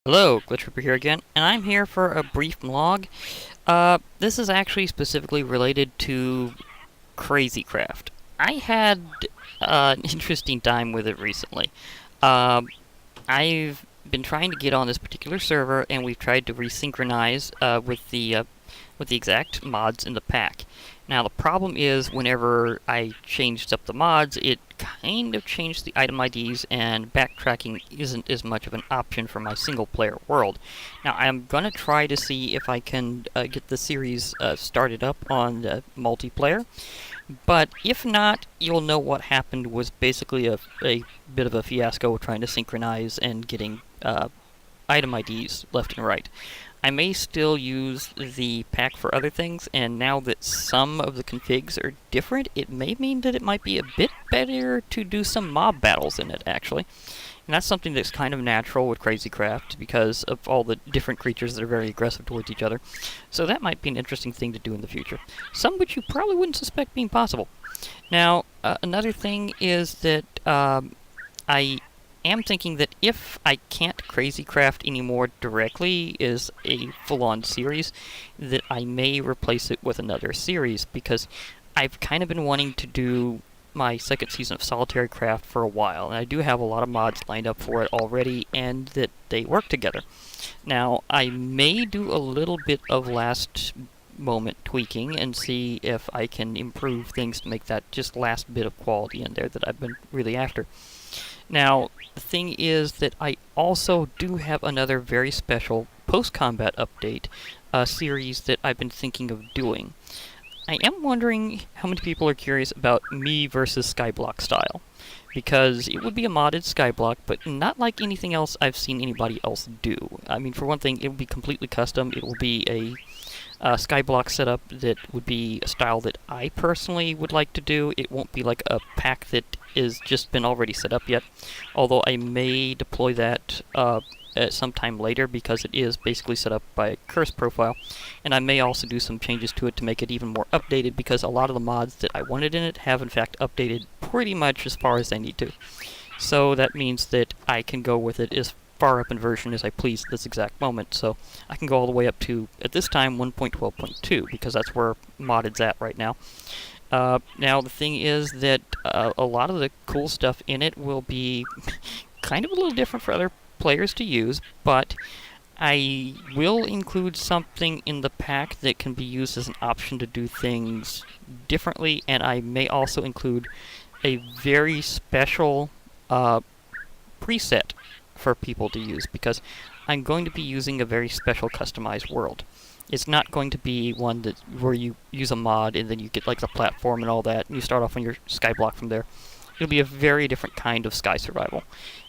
Hello, Glitch Ripper here again, and I'm here for a brief vlog. This is actually specifically related to Crazycraft. I had an interesting time with it recently. I've been trying to get on this particular server, and we've tried to resynchronize with the exact mods in the pack. Now the problem is, whenever I changed up the mods, it kind of changed the item IDs, and backtracking isn't as much of an option for my single-player world. Now I'm gonna try to see if I can get the series started up on multiplayer. But if not, you'll know what happened was basically a bit of a fiasco trying to synchronize and getting item IDs left and right. I may still use the pack for other things, and now that some of the configs are different, it may mean that it might be a bit better to do some mob battles in it, actually. And that's something that's kind of natural with Crazycraft because of all the different creatures that are very aggressive towards each other. So that might be an interesting thing to do in the future. Some which you probably wouldn't suspect being possible. Now, another thing is that I am thinking that if I can't Crazycraft anymore directly as a full-on series, that I may replace it with another series, because I've kind of been wanting to do my second season of Solitarycraft for a while, and I do have a lot of mods lined up for it already, and that they work together. Now, I may do a little bit of last moment tweaking and see if I can improve things to make that just last bit of quality in there that I've been really after. Now, the thing is that I also do have another very special post-combat update series that I've been thinking of doing. I am wondering how many people are curious about me versus Skyblock Style, because it would be a modded Skyblock, but not like anything else I've seen anybody else do. I mean, for one thing, it would be completely custom. It will be a Skyblock setup that would be a style that I personally would like to do. It won't be like a pack that is just been already set up yet, although I may deploy that at some time later, because it is basically set up by a curse profile, and I may also do some changes to it to make it even more updated, because a lot of the mods that I wanted in it have in fact updated pretty much as far as they need to. So that means that I can go with it as far up in version as I please at this exact moment, so I can go all the way up to, at this time, 1.12.2, because that's where modded's at right now. Now, the thing is that a lot of the cool stuff in it will be kind of a little different for other players to use, but I will include something in the pack that can be used as an option to do things differently, and I may also include a very special preset for people to use, because I'm going to be using a very special customized world. It's not going to be one that where you use a mod and then you get like the platform and all that, and you start off on your skyblock from there. It'll be a very different kind of sky survival.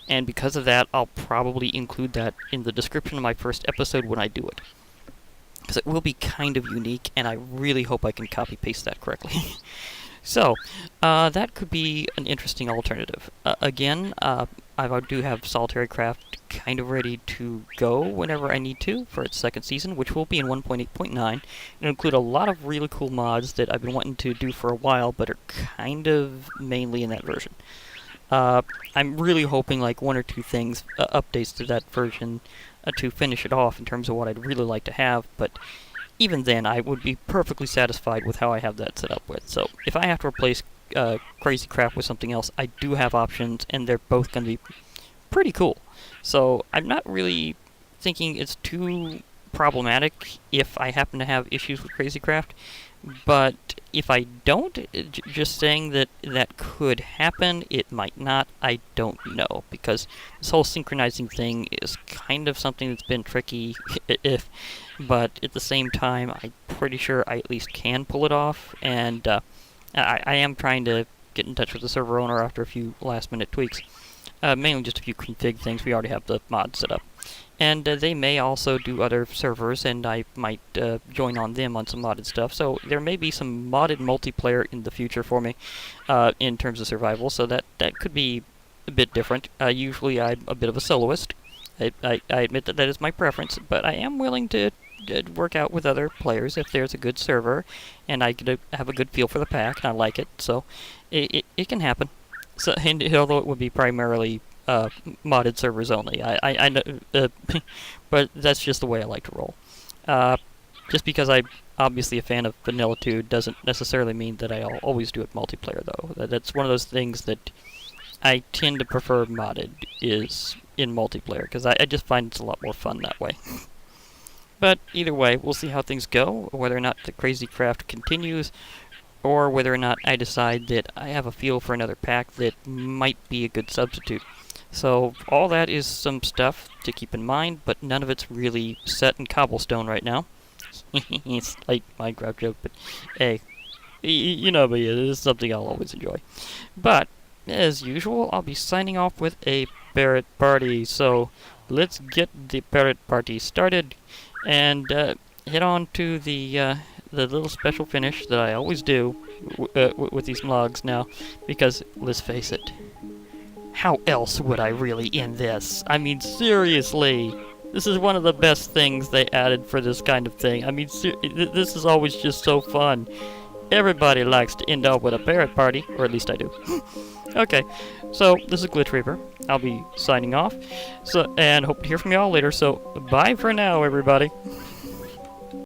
And because of that, I'll probably include that in the description of my first episode when I do it, because it will be kind of unique, and I really hope I can copy-paste that correctly. So, that could be an interesting alternative. Again, I do have Solitarycraft kind of ready to go whenever I need to for its second season, which will be in 1.8.9. It'll include a lot of really cool mods that I've been wanting to do for a while, but are kind of mainly in that version. I'm really hoping like one or two things, updates to that version, to finish it off in terms of what I'd really like to have, but even then, I would be perfectly satisfied with how I have that set up with. So, if I have to replace Crazycraft with something else, I do have options, and they're both going to be pretty cool. So, I'm not really thinking it's too problematic if I happen to have issues with Crazycraft, but if I don't, just saying that that could happen, it might not, I don't know, because this whole synchronizing thing is kind of something that's been tricky, but at the same time, I'm pretty sure I at least can pull it off, and I am trying to get in touch with the server owner after a few last-minute tweaks. Mainly just a few config things. We already have the mod set up. And they may also do other servers, and I might join on them on some modded stuff. So there may be some modded multiplayer in the future for me in terms of survival, so that could be a bit different. Usually I'm a bit of a soloist. I admit that that is my preference, but I am willing to work out with other players if there's a good server, and I get have a good feel for the pack, and I like it, so it can happen. So, and although it would be primarily modded servers only. I know, but that's just the way I like to roll. Just because I'm obviously a fan of Vanilla 2 doesn't necessarily mean that I'll always do it multiplayer, though. That's one of those things that I tend to prefer modded is in multiplayer, because I just find it's a lot more fun that way. But either way, we'll see how things go, whether or not the Crazycraft continues, or whether or not I decide that I have a feel for another pack that might be a good substitute. So all that is some stuff to keep in mind, but none of it's really set in cobblestone right now. It's like Minecraft joke, but hey, you know me, it's something I'll always enjoy. But, as usual, I'll be signing off with a parrot party, so let's get the parrot party started, and head on to the little special finish that I always do with these vlogs now, because, let's face it, how else would I really end this? I mean, seriously! This is one of the best things they added for this kind of thing. I mean, this is always just so fun. Everybody likes to end up with a parrot party, or at least I do. Okay, so this is Glitch Reaper. I'll be signing off, and hope to hear from y'all later, so bye for now, everybody.